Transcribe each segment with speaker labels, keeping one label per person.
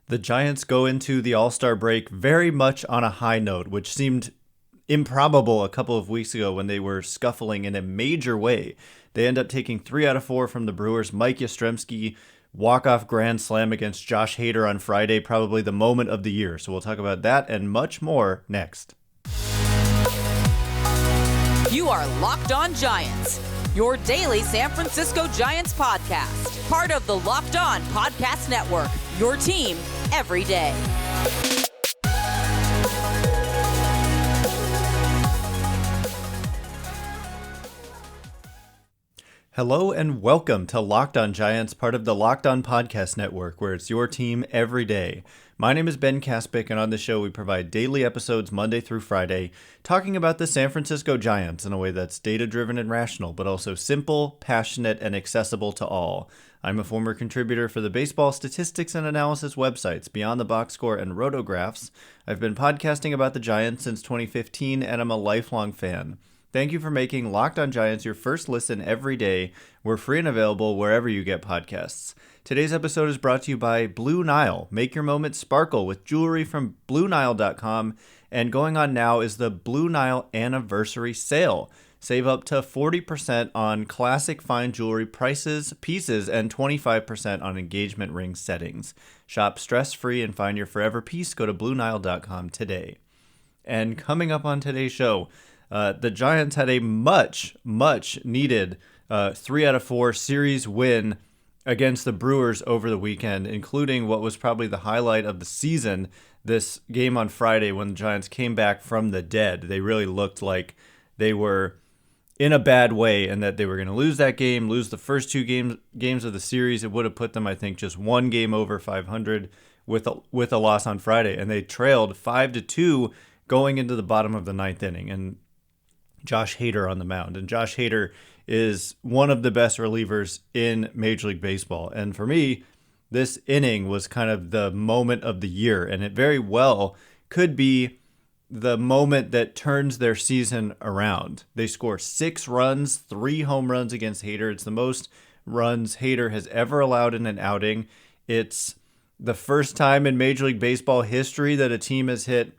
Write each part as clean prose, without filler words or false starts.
Speaker 1: The Giants go into the All-Star break very much on a high note, which seemed improbable a couple of weeks ago when they were scuffling in a major way. They end up taking 3 out of 4 from the Brewers. Mike Yastrzemski, walk-off grand slam against Josh Hader on Friday, probably the moment of the year. So we'll talk about that and much more next.
Speaker 2: You are Locked On Giants, your daily San Francisco Giants podcast. Part of the Locked On Podcast Network, your team every day.
Speaker 1: Hello and welcome to Locked On Giants, part of the Locked On Podcast Network, where it's your team every day. My name is Ben Kaspick, and on the show we provide daily episodes Monday through Friday, talking about the San Francisco Giants in a way that's data-driven and rational, but also simple, passionate, and accessible to all. I'm a former contributor for the baseball statistics and analysis websites Beyond the Box Score and Rotographs. I've been podcasting about the Giants since 2015, and I'm a lifelong fan. Thank you for making Locked On Giants your first listen every day. We're free and available wherever you get podcasts. Today's episode is brought to you by Blue Nile. Make your moment sparkle with jewelry from BlueNile.com. And going on now is the Blue Nile Anniversary Sale. Save up to 40% on classic fine jewelry prices, pieces, and 25% on engagement ring settings. Shop stress-free and find your forever piece. Go to BlueNile.com today. And coming up on today's show, the Giants had a much needed 3 out of 4 series win against the Brewers over the weekend, including what was probably the highlight of the season, this game on Friday when the Giants came back from the dead. They really looked like they were in a bad way and that they were going to lose that game, lose the first 2 games of the series. It would have put them, I think, just one game over 500 with a loss on Friday, and they trailed 5-2 going into the bottom of the 9th inning. And Josh Hader on the mound. And Josh Hader is one of the best relievers in Major League Baseball. And for me, this inning was kind of the moment of the year. And it very well could be the moment that turns their season around. They score 6 runs, 3 home runs against Hader. It's the most runs Hader has ever allowed in an outing. It's the first time in Major League Baseball history that a team has hit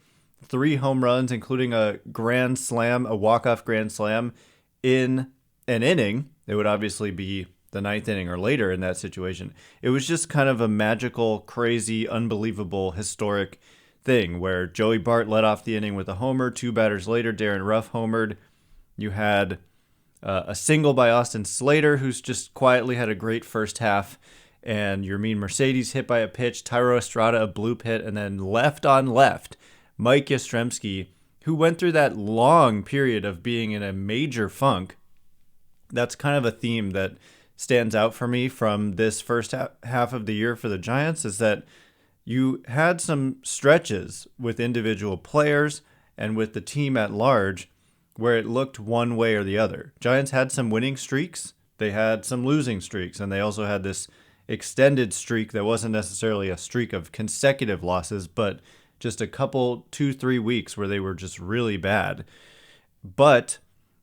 Speaker 1: 3 home runs, including a grand slam, a walk-off grand slam in an inning. It would obviously be the 9th inning or later in that situation. It was just kind of a magical, crazy, unbelievable, historic thing where Joey Bart led off the inning with a homer. 2 batters later, Darren Ruff homered. You had a single by Austin Slater, who's just quietly had a great first half, and Yermin Mercedes hit by a pitch, Tyro Estrada a bloop hit, and then left on left, Mike Yastrzemski, who went through that long period of being in a major funk. That's kind of a theme that stands out for me from this first half of the year for the Giants, is that you had some stretches with individual players and with the team at large where it looked one way or the other. Giants had some winning streaks, they had some losing streaks, and they also had this extended streak that wasn't necessarily a streak of consecutive losses, but just a couple, 2-3 weeks where they were just really bad. But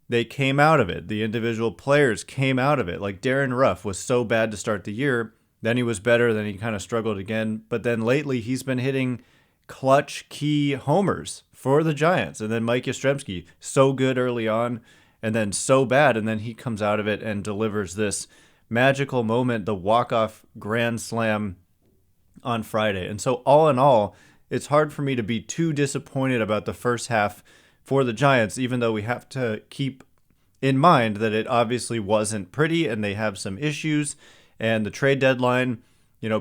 Speaker 1: they came out of it. The individual players came out of it. Like Darren Ruff was so bad to start the year. Then he was better. Then he kind of struggled again. But then lately he's been hitting clutch key homers for the Giants. And then Mike Yastrzemski, so good early on and then so bad. And then he comes out of it and delivers this magical moment, the walk-off grand slam on Friday. And so all in all, it's hard for me to be too disappointed about the first half for the Giants, even though we have to keep in mind that it obviously wasn't pretty and they have some issues. And the trade deadline,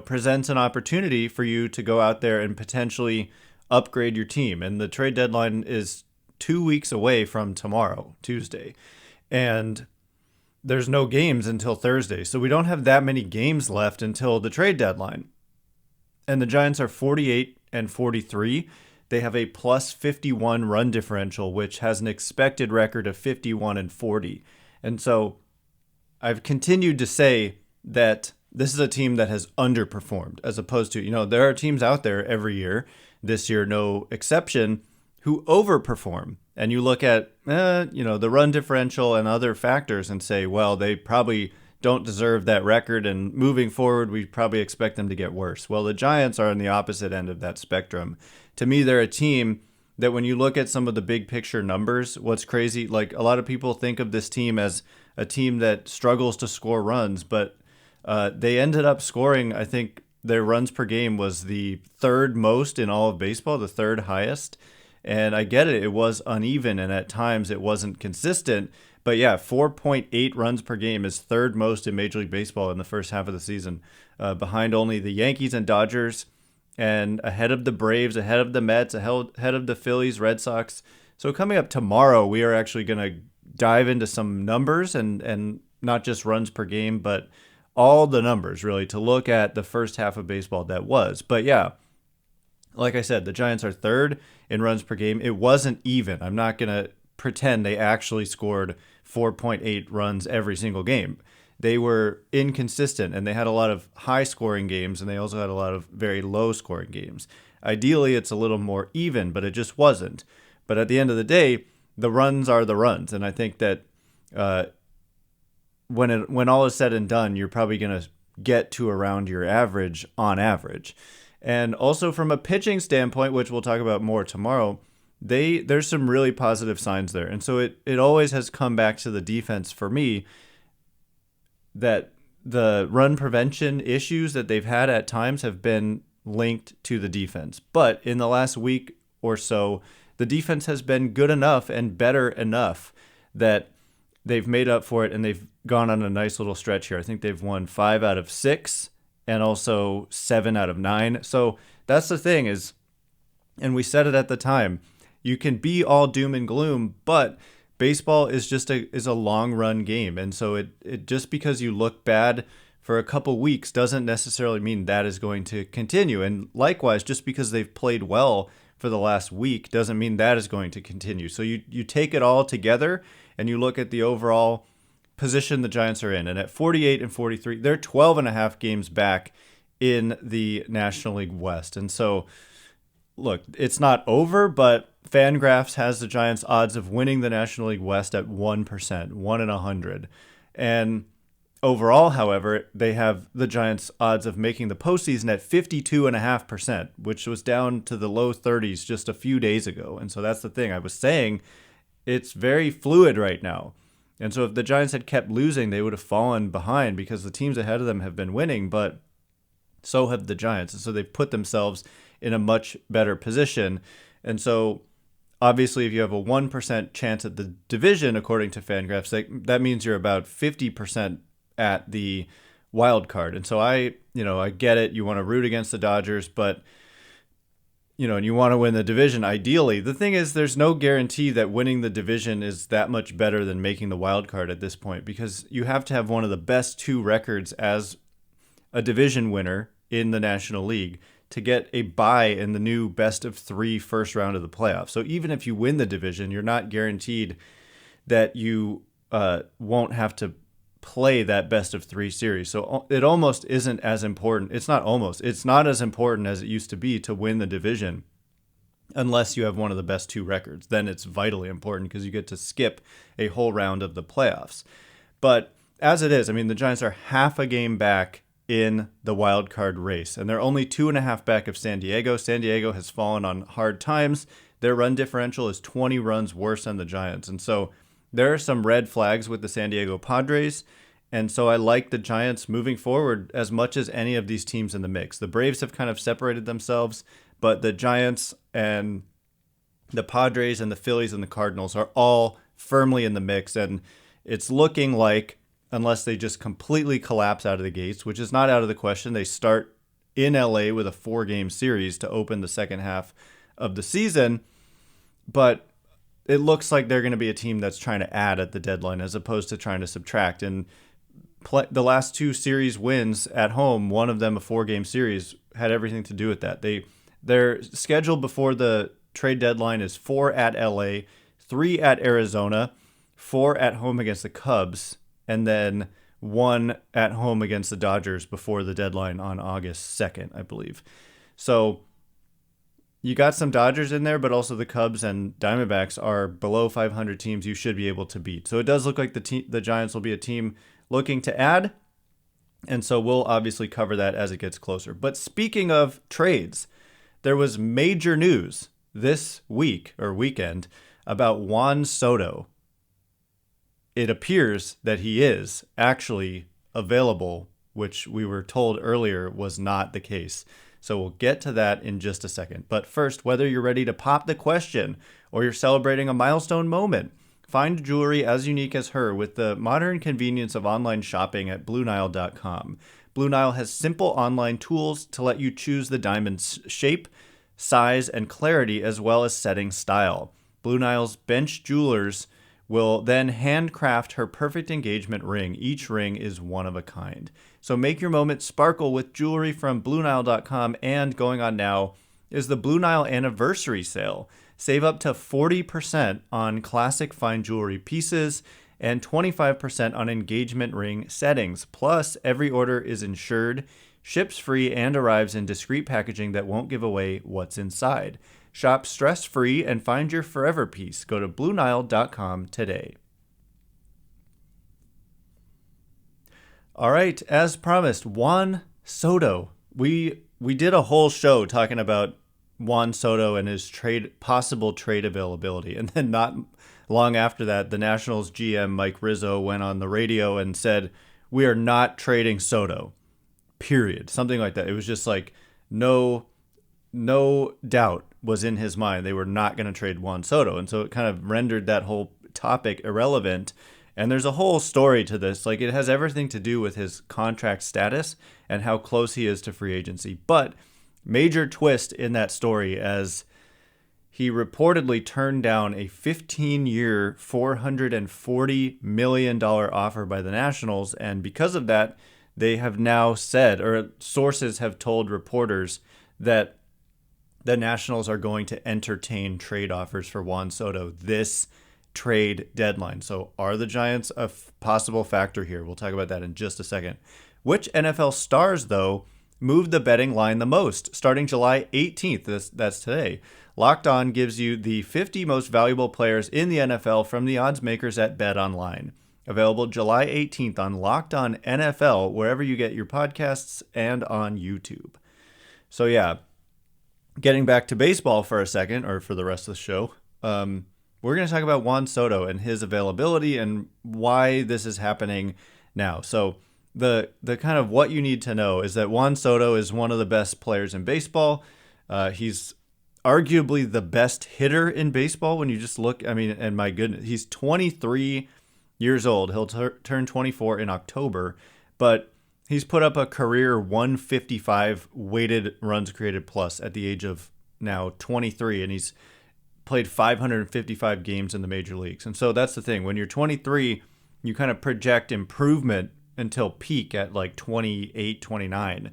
Speaker 1: presents an opportunity for you to go out there and potentially upgrade your team. And the trade deadline is 2 weeks away from tomorrow, Tuesday. And there's no games until Thursday. So we don't have that many games left until the trade deadline. And the Giants are 48-43. They have a plus 51 run differential, which has an expected record of 51-40. And so I've continued to say that this is a team that has underperformed, as opposed to, there are teams out there every year, this year no exception, who overperform. And you look at, the run differential and other factors and say, well, they probably don't deserve that record, and moving forward, we probably expect them to get worse. Well, the Giants are on the opposite end of that spectrum. To me, they're a team that when you look at some of the big picture numbers, what's crazy, like a lot of people think of this team as a team that struggles to score runs, but they ended up scoring, I think their runs per game was the third most in all of baseball, the third highest. And I get it was uneven, and at times it wasn't consistent. But yeah, 4.8 runs per game is third most in Major League Baseball in the first half of the season, behind only the Yankees and Dodgers, and ahead of the Braves, ahead of the Mets, ahead of the Phillies, Red Sox. So coming up tomorrow, we are actually going to dive into some numbers and not just runs per game, but all the numbers really to look at the first half of baseball that was. But yeah, like I said, the Giants are third in runs per game. It wasn't even. I'm not going to pretend they actually scored 4.8 runs every single game. They were inconsistent, and they had a lot of high-scoring games, and they also had a lot of very low-scoring games. Ideally, it's a little more even, but it just wasn't. But at the end of the day, the runs are the runs, and I think that when all is said and done, you're probably going to get to around your average on average. And also from a pitching standpoint, which we'll talk about more tomorrow, there's some really positive signs there. And so it always has come back to the defense for me, that the run prevention issues that they've had at times have been linked to the defense. But in the last week or so, the defense has been good enough and better enough that they've made up for it, and they've gone on a nice little stretch here. I think they've won 5 out of 6 and also 7 out of 9. So that's the thing is, and we said it at the time, you can be all doom and gloom, but baseball is just a long run game. And so it just because you look bad for a couple weeks doesn't necessarily mean that is going to continue. And likewise, just because they've played well for the last week doesn't mean that is going to continue. So you take it all together and you look at the overall position the Giants are in. And at 48 and 43, they're 12 and a half games back in the National League West. And so, look, it's not over, but Fangraphs has the Giants' odds of winning the National League West at 1%, 1 in 100. And overall, however, they have the Giants' odds of making the postseason at 52.5%, which was down to the low 30s just a few days ago. And so that's the thing. I was saying it's very fluid right now. And so if the Giants had kept losing, they would have fallen behind because the teams ahead of them have been winning, but so have the Giants. And so they've put themselves in a much better position. And so obviously, if you have a 1% chance at the division, according to Fangraphs, that means you're about 50% at the wild card. And so I get it. You want to root against the Dodgers, but and you want to win the division ideally. The thing is, there's no guarantee that winning the division is that much better than making the wild card at this point, because you have to have one of the best 2 records as a division winner in the National League to get a bye in the new best of 3 first round of the playoffs. So even if you win the division, you're not guaranteed that you won't have to play that best of 3 series. So it almost isn't as important. It's not as important as it used to be to win the division unless you have one of the best 2 records. Then it's vitally important because you get to skip a whole round of the playoffs. But as it is, the Giants are half a game back in the wild card race, and they're only 2.5 back of San Diego. San Diego has fallen on hard times. Their run differential is 20 runs worse than the Giants. And so there are some red flags with the San Diego Padres. And so I like the Giants moving forward as much as any of these teams in the mix. The Braves have kind of separated themselves, but the Giants and the Padres and the Phillies and the Cardinals are all firmly in the mix. And it's looking like, unless they just completely collapse out of the gates, which is not out of the question, they start in LA with a 4-game series to open the second half of the season. But it looks like they're going to be a team that's trying to add at the deadline as opposed to trying to subtract. And the last 2 series wins at home, one of them a 4-game series, had everything to do with that. Their schedule before the trade deadline is 4 at LA, 3 at Arizona, 4 at home against the Cubs, and then 1 at home against the Dodgers before the deadline on August 2nd, I believe. So you got some Dodgers in there, but also the Cubs and Diamondbacks are below 500 teams you should be able to beat. So it does look like the Giants will be a team looking to add. And so we'll obviously cover that as it gets closer. But speaking of trades, there was major news this week or weekend about Juan Soto. It appears that he is actually available, which we were told earlier was not the case. So we'll get to that in just a second. But first, whether you're ready to pop the question or you're celebrating a milestone moment, find jewelry as unique as her with the modern convenience of online shopping at BlueNile.com. Blue Nile has simple online tools to let you choose the diamond's shape, size, and clarity, as well as setting style. Blue Nile's bench jewelers will then handcraft her perfect engagement ring. Each ring is one of a kind. So make your moment sparkle with jewelry from BlueNile.com, and going on now is the Blue Nile Anniversary Sale. Save up to 40% on classic fine jewelry pieces and 25% on engagement ring settings. Plus, every order is insured, ships free, and arrives in discreet packaging that won't give away what's inside. Shop stress-free and find your forever piece. Go to BlueNile.com today. All right, as promised, Juan Soto. We did a whole show talking about Juan Soto and his possible trade availability. And then not long after that, the Nationals GM Mike Rizzo went on the radio and said, "We are not trading Soto." Period. Something like that. It was just like no doubt was in his mind they were not going to trade Juan Soto. And so it kind of rendered that whole topic irrelevant. And there's a whole story to this. Like, it has everything to do with his contract status and how close he is to free agency. But major twist in that story, as he reportedly turned down a 15-year, $440 million offer by the Nationals. And because of that, they have now said, or sources have told reporters, that the Nationals are going to entertain trade offers for Juan Soto this trade deadline. So are the Giants a possible factor here? We'll talk about that in just a second. Which NFL stars, though, moved the betting line the most? Starting July 18th, that's today, Locked On gives you the 50 most valuable players in the NFL from the odds makers at BetOnline. Available July 18th on Locked On NFL, wherever you get your podcasts, and on YouTube. So yeah, getting back to baseball for a second, or for the rest of the show, we're going to talk about Juan Soto and his availability and why this is happening now. So the kind of what you need to know is that Juan Soto is one of the best players in baseball. He's arguably the best hitter in baseball when you just look. I mean, and my goodness, he's 23 years old. He'll turn 24 in October, but he's put up a career 155 weighted runs created plus at the age of now 23, and he's played 555 games in the major leagues. And so that's the thing. When you're 23, you kind of project improvement until peak at like 28, 29.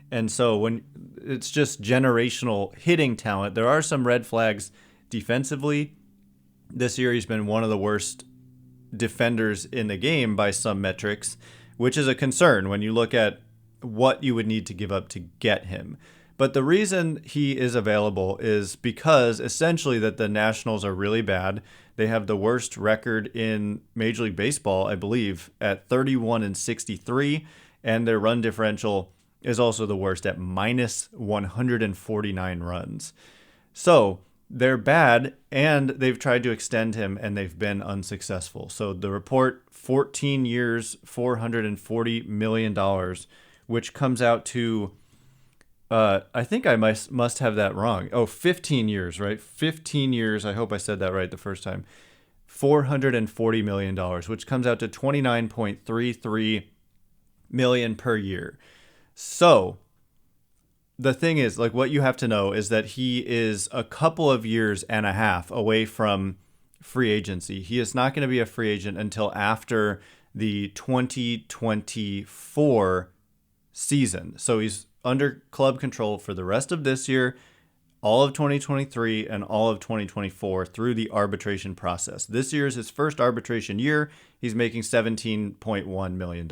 Speaker 1: And so when it's just generational hitting talent, there are some red flags defensively. This year he's been one of the worst defenders in the game by some metrics, which is a concern when you look at what you would need to give up to get him. But the reason he is available is because essentially that the Nationals are really bad. They have the worst record in Major League Baseball, I believe, at 31-63, and their run differential is also the worst at minus 149 runs. So they're bad, and they've tried to extend him, and they've been unsuccessful. So the report, 14 years, $440 million, which comes out to, I think I must have that wrong. Oh, 15 years, right? 15 years. I hope I said that right the first time. $440 million, which comes out to $29.33 million per year. So the thing is, like, what you have to know is that he is a couple of years and a half away from free agency. He is not going to be a free agent until after the 2024 season. So he's under club control for the rest of this year, all of 2023, and all of 2024 through the arbitration process. This year is his first arbitration year. He's making $17.1 million.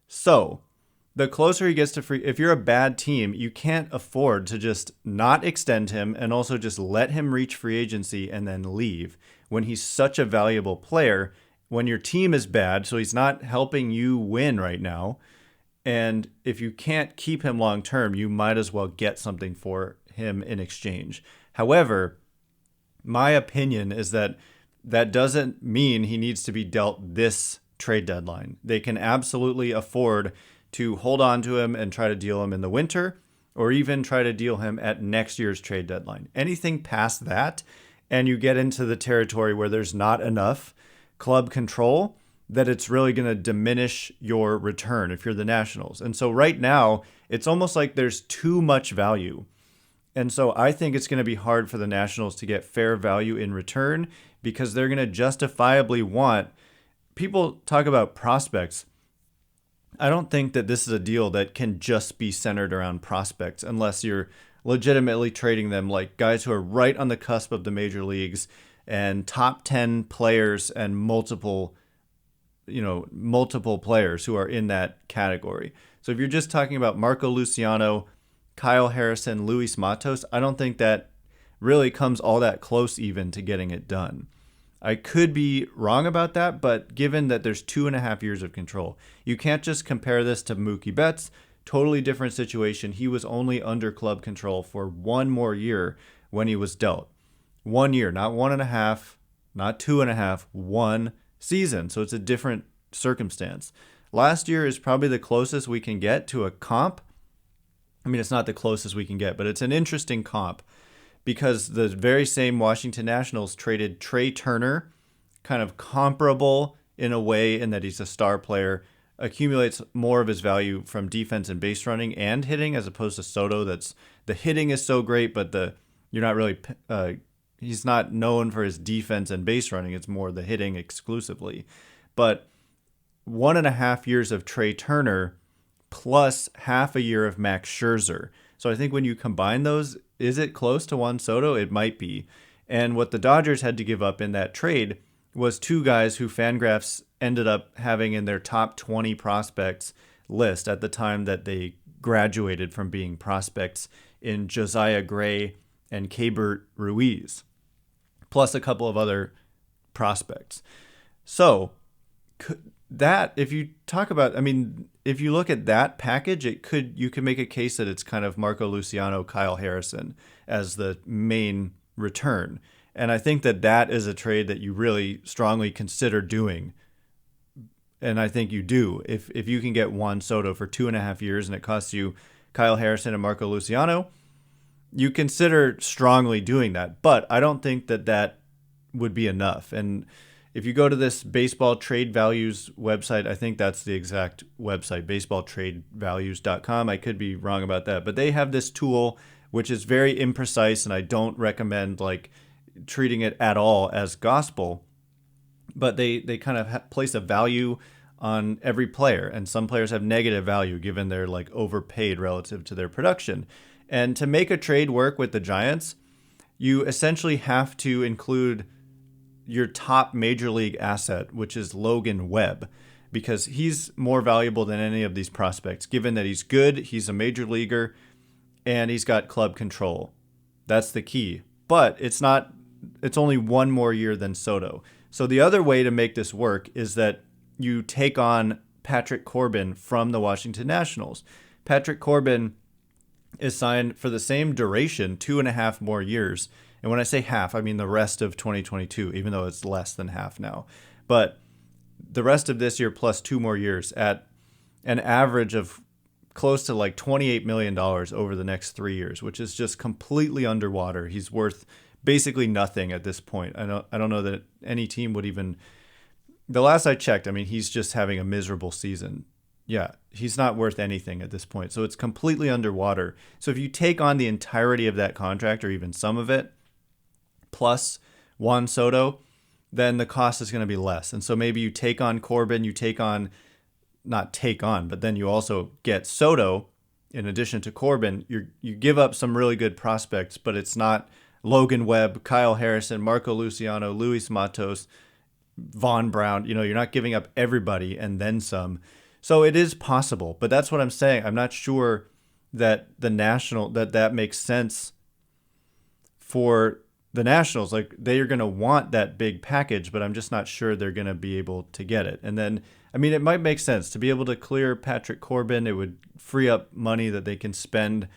Speaker 1: So the closer he gets to free, if you're a bad team, you can't afford to just not extend him and also just let him reach free agency and then leave when he's such a valuable player when your team is bad, so he's not helping you win right now. And if you can't keep him long term, you might as well get something for him in exchange. However, my opinion is that that doesn't mean he needs to be dealt this trade deadline. They can absolutely afford to hold on to him and try to deal him in the winter, or even try to deal him at next year's trade deadline. Anything past that, and you get into the territory where there's not enough club control, that it's really going to diminish your return if you're the Nationals. And so right now, it's almost like there's too much value. And so I think it's going to be hard for the Nationals to get fair value in return, because they're going to justifiably want, people talk about prospects. I don't think that this is a deal that can just be centered around prospects unless you're legitimately trading them like guys who are right on the cusp of the major leagues and top 10 players and multiple players who are in that category. So if you're just talking about Marco Luciano, Kyle Harrison, Luis Matos, I don't think that really comes all that close even to getting it done. I could be wrong about that, but given that there's 2.5 years of control, you can't just compare this to Mookie Betts. Totally different situation. He was only under club control for 1 more year when he was dealt. 1 year, not 1.5, not 2.5, 1 season. So it's a different circumstance. Last year is probably the closest we can get to a comp. I mean, it's not the closest we can get, but it's an interesting comp, because the very same Washington Nationals traded Trey Turner, kind of comparable in a way in that he's a star player, accumulates more of his value from defense and base running and hitting, as opposed to Soto. That's the hitting is so great, but you're not really he's not known for his defense and base running. It's more the hitting exclusively. But 1.5 years of Trey Turner plus half a year of Max Scherzer. So I think when you combine those, is it close to Juan Soto? It might be. And what the Dodgers had to give up in that trade was 2 guys who Fangraphs ended up having in their top 20 prospects list at the time that they graduated from being prospects, in Josiah Gray and Keibert Ruiz, plus a couple of other prospects. So that, if you talk about, I mean, if you look at that package, you could make a case that it's kind of Marco Luciano, Kyle Harrison as the main return. And I think that is a trade that you really strongly consider doing. And I think you do. If you can get Juan Soto for 2.5 years and it costs you Kyle Harrison and Marco Luciano, you consider strongly doing that. But I don't think that would be enough. And if you go to this baseball trade values website, I think that's the exact website, baseballtradevalues.com. I could be wrong about that, but they have this tool which is very imprecise, and I don't recommend treating it at all as gospel. But they kind of place a value on every player, and some players have negative value given they're overpaid relative to their production. And to make a trade work with the Giants, you essentially have to include your top major league asset, which is Logan Webb, because he's more valuable than any of these prospects, given that he's good, he's a major leaguer, and he's got club control. That's the key. But it's only 1 more year than Soto. So the other way to make this work is that you take on Patrick Corbin from the Washington Nationals. Patrick Corbin is signed for the same duration, 2.5 more years. And when I say half, I mean the rest of 2022, even though it's less than half now. But the rest of this year plus 2 more years at an average of close to $28 million over the next 3 years, which is just completely underwater. He's worth basically nothing at this point. I don't know that any team would even... The last I checked, I mean, he's just having a miserable season. Yeah, he's not worth anything at this point. So it's completely underwater. So if you take on the entirety of that contract, or even some of it, plus Juan Soto, then the cost is going to be less. And so maybe you take on Corbin, but then you also get Soto in addition to Corbin. You give up some really good prospects, but it's not Logan Webb, Kyle Harrison, Marco Luciano, Luis Matos, Vaughn Brown. You're not giving up everybody and then some. So it is possible, but that's what I'm saying. I'm not sure that that makes sense for the Nationals, like they are going to want that big package, but I'm just not sure they're going to be able to get it. And then, I mean, it might make sense to be able to clear Patrick Corbin. It would free up money that they can spend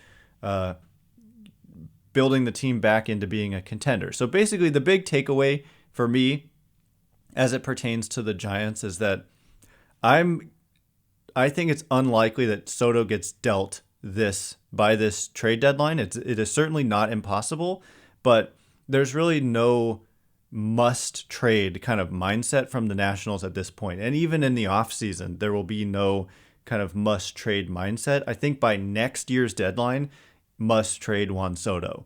Speaker 1: building the team back into being a contender. So basically the big takeaway for me as it pertains to the Giants is that I think it's unlikely that Soto gets dealt by this trade deadline. It is certainly not impossible, but there's really no must trade kind of mindset from the Nationals at this point. And even in the offseason, there will be no kind of must trade mindset. I think by next year's deadline, must trade Juan Soto.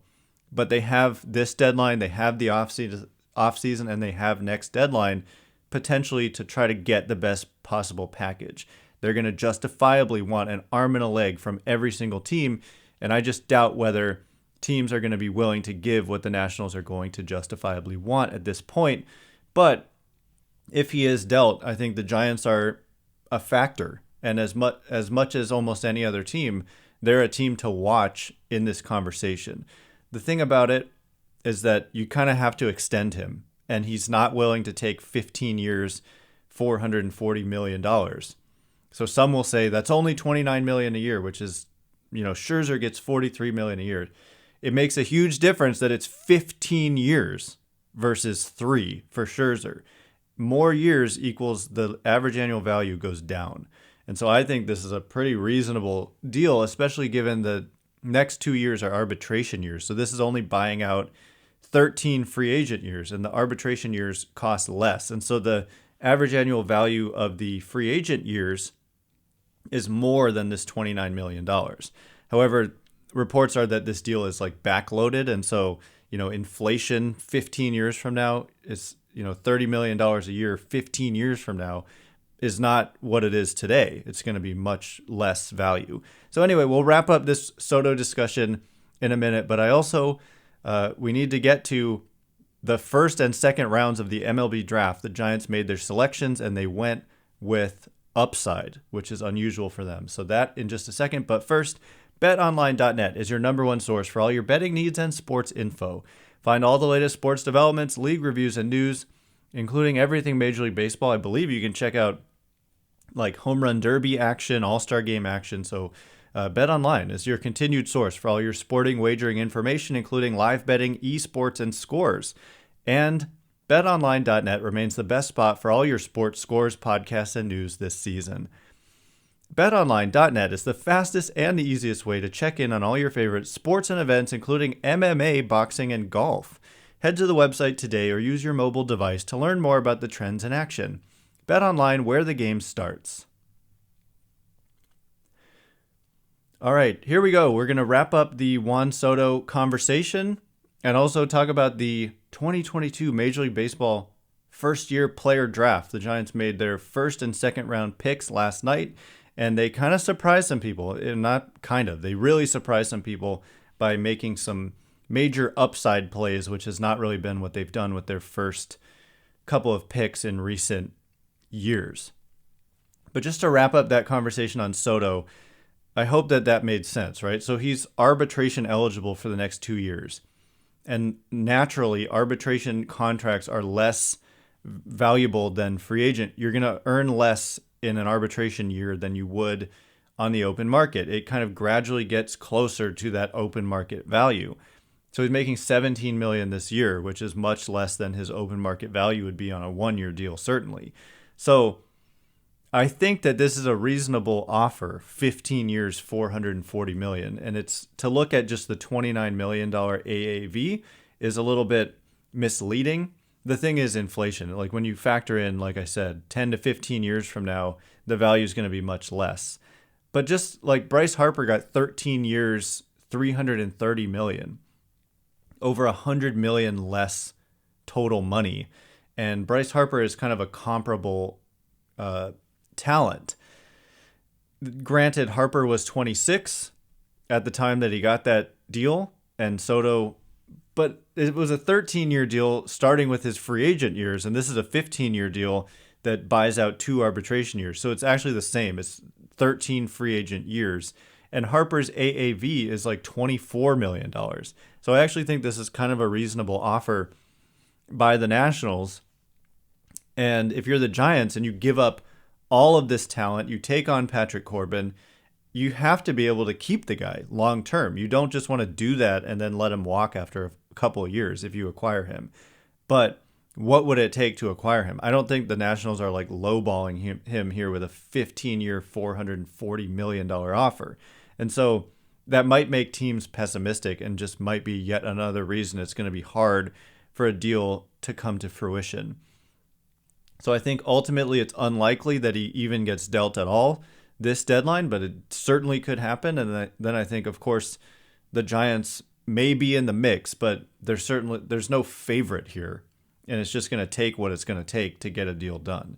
Speaker 1: But they have this deadline, they have the offseason, and they have next deadline potentially to try to get the best possible package. They're going to justifiably want an arm and a leg from every single team, and I just doubt whether teams are going to be willing to give what the Nationals are going to justifiably want at this point. But if he is dealt, I think the Giants are a factor, and as much as almost any other team, they're a team to watch in this conversation. The thing about it is that you kind of have to extend him, and he's not willing to take 15 years, $440 million. So some will say that's only $29 million a year, which is, Scherzer gets $43 million a year. It makes a huge difference that it's 15 years versus 3 for Scherzer. More years equals the average annual value goes down. And so I think this is a pretty reasonable deal, especially given the next 2 years are arbitration years. So this is only buying out 13 free agent years, and the arbitration years cost less. And so the average annual value of the free agent years is more than this $29 million. However, reports are that this deal is like backloaded. And so, inflation 15 years from now is, $30 million a year, 15 years from now is not what it is today. It's going to be much less value. So anyway, we'll wrap up this Soto discussion in a minute, but I also, we need to get to the first and second rounds of the MLB draft. The Giants made their selections and they went with upside, which is unusual for them. So that in just a second. But first, betonline.net is your number one source for all your betting needs and sports info. Find all the latest sports developments, league reviews, and news, including everything Major League Baseball. I believe you can check out like home run derby action, all-star game action. So BetOnline is your continued source for all your sporting wagering information, including live betting, esports, and scores. And betonline.net remains the best spot for all your sports scores, podcasts, and news this season. BetOnline.net is the fastest and the easiest way to check in on all your favorite sports and events, including MMA, boxing, and golf. Head to the website today or use your mobile device to learn more about the trends in action. BetOnline, where the game starts. All right, here we go. We're going to wrap up the Juan Soto conversation and also talk about the 2022 Major League Baseball first-year player draft. The Giants made their first and second round picks last night, and they kind of surprised some people. They really surprised some people by making some major upside plays, which has not really been what they've done with their first couple of picks in recent years. But just to wrap up that conversation on Soto, I hope that made sense, right? So he's arbitration eligible for the next 2 years. And naturally, arbitration contracts are less valuable than free agent. You're going to earn less in an arbitration year than you would on the open market. It kind of gradually gets closer to that open market value. So he's making $17 million this year, which is much less than his open market value would be on a 1-year deal, certainly. So I think that this is a reasonable offer, 15 years, $440 million. And it's to look at just the $29 million AAV is a little bit misleading. The thing is inflation. Like when you factor in, like I said, 10 to 15 years from now, the value is going to be much less. But just like Bryce Harper got 13 years, $330 million, over $100 million less total money. And Bryce Harper is kind of a comparable talent. Granted, Harper was 26 at the time that he got that deal, and Soto, but it was a 13-year deal starting with his free agent years, and this is a 15-year deal that buys out 2 arbitration years. So it's actually the same. It's 13 free agent years. And Harper's AAV is like $24 million. So I actually think this is kind of a reasonable offer by the Nationals. And if you're the Giants and you give up all of this talent, you take on Patrick Corbin, you have to be able to keep the guy long term. You don't just want to do that and then let him walk after a couple of years if you acquire him. But what would it take to acquire him? I don't think the Nationals are like lowballing him here with a 15-year, $440 million offer. And so that might make teams pessimistic and just might be yet another reason it's going to be hard for a deal to come to fruition. So I think ultimately it's unlikely that he even gets dealt at all this deadline, but it certainly could happen. And then I think, of course, the Giants may be in the mix, but there's no favorite here. And it's just going to take what it's going to take to get a deal done.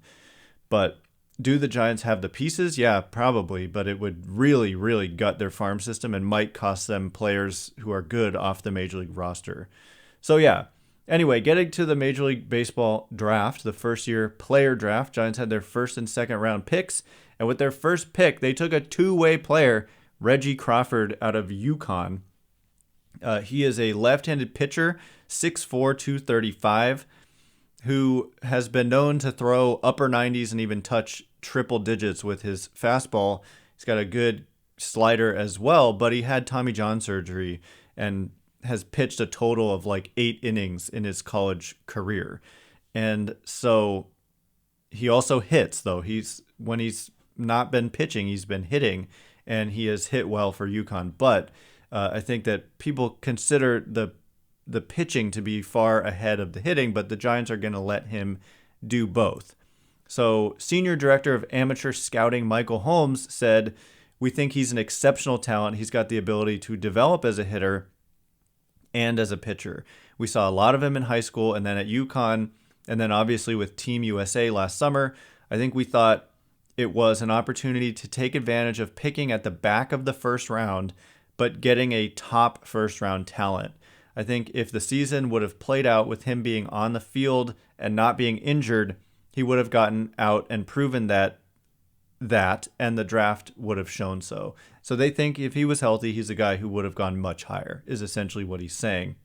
Speaker 1: But do the Giants have the pieces? Yeah, probably. But it would really, really gut their farm system and might cost them players who are good off the Major League roster. So yeah. Anyway, getting to the Major League Baseball draft, the first-year player draft, Giants had their first and second round picks. And with their first pick, they took a two-way player, Reggie Crawford, out of UConn. He is a left-handed pitcher, 6'4", 235, who has been known to throw upper 90s and even touch triple digits with his fastball. He's got a good slider as well, but he had Tommy John surgery and has pitched a total of like 8 innings in his college career. And so he also hits, though. When he's not been pitching, he's been hitting, and he has hit well for UConn. But I think that people consider the pitching to be far ahead of the hitting, but the Giants are going to let him do both. So Senior Director of Amateur Scouting Michael Holmes said, "We think he's an exceptional talent. He's got the ability to develop as a hitter and as a pitcher. We saw a lot of him in high school and then at UConn, and then obviously with Team USA last summer. I think we thought it was an opportunity to take advantage of picking at the back of the first round, but getting a top first round talent. I think if the season would have played out with him being on the field and not being injured, he would have gotten out and proven that and the draft would have shown so. So they think if he was healthy, he's a guy who would have gone much higher, is essentially what he's saying.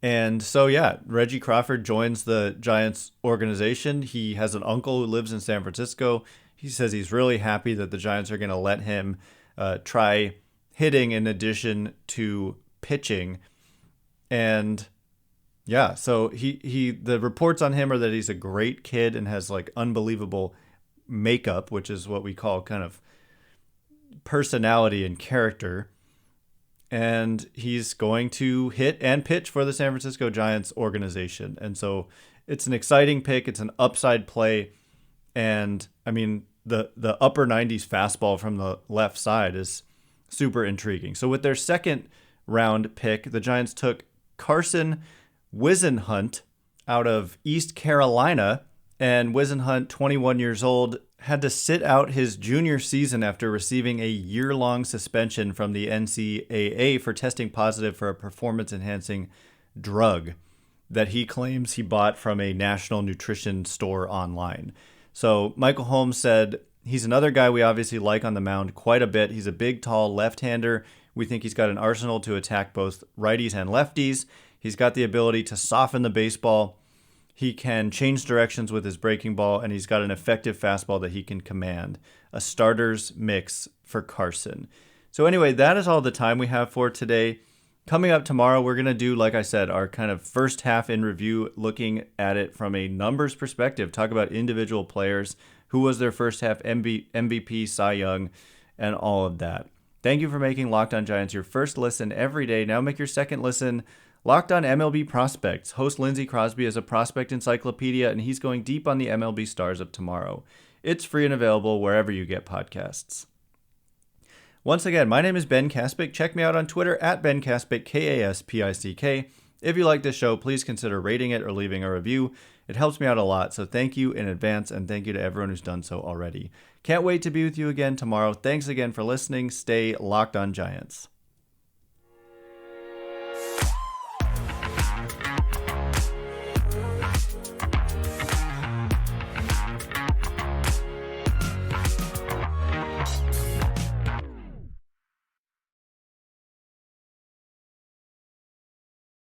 Speaker 1: And so, yeah, Reggie Crawford joins the Giants organization. He has an uncle who lives in San Francisco. He says he's really happy that the Giants are going to let him try hitting in addition to pitching. And yeah, so the reports on him are that he's a great kid and has like unbelievable makeup, which is what we call kind of personality and character. And he's going to hit and pitch for the San Francisco Giants organization. And so it's an exciting pick. It's an upside play. And I mean, the upper 90s fastball from the left side is super intriguing. So with their second round pick, the Giants took Carson Whisenhunt out of East Carolina. And Whisenhunt, 21 years old, had to sit out his junior season after receiving a year-long suspension from the NCAA for testing positive for a performance-enhancing drug that he claims he bought from a national nutrition store online. So Michael Holmes said, he's another guy we obviously like on the mound quite a bit. He's a big, tall left-hander. We think he's got an arsenal to attack both righties and lefties. He's got the ability to soften the baseball. He can change directions with his breaking ball, and he's got an effective fastball that he can command. A starter's mix for Carson. So anyway, that is all the time we have for today. Coming up tomorrow, we're going to do, like I said, our kind of first half in review, looking at it from a numbers perspective, talk about individual players, who was their first half MVP, Cy Young, and all of that. Thank you for making Locked On Giants your first listen every day. Now make your second listen Locked On MLB Prospects. Host Lindsey Crosby is a prospect encyclopedia, and he's going deep on the MLB stars of tomorrow. It's free and available wherever you get podcasts. Once again, my name is Ben Kaspick. Check me out on Twitter at Ben Kaspick, Kaspick. If you like this show, please consider rating it or leaving a review. It helps me out a lot, so thank you in advance, and thank you to everyone who's done so already. Can't wait to be with you again tomorrow. Thanks again for listening. Stay Locked On Giants.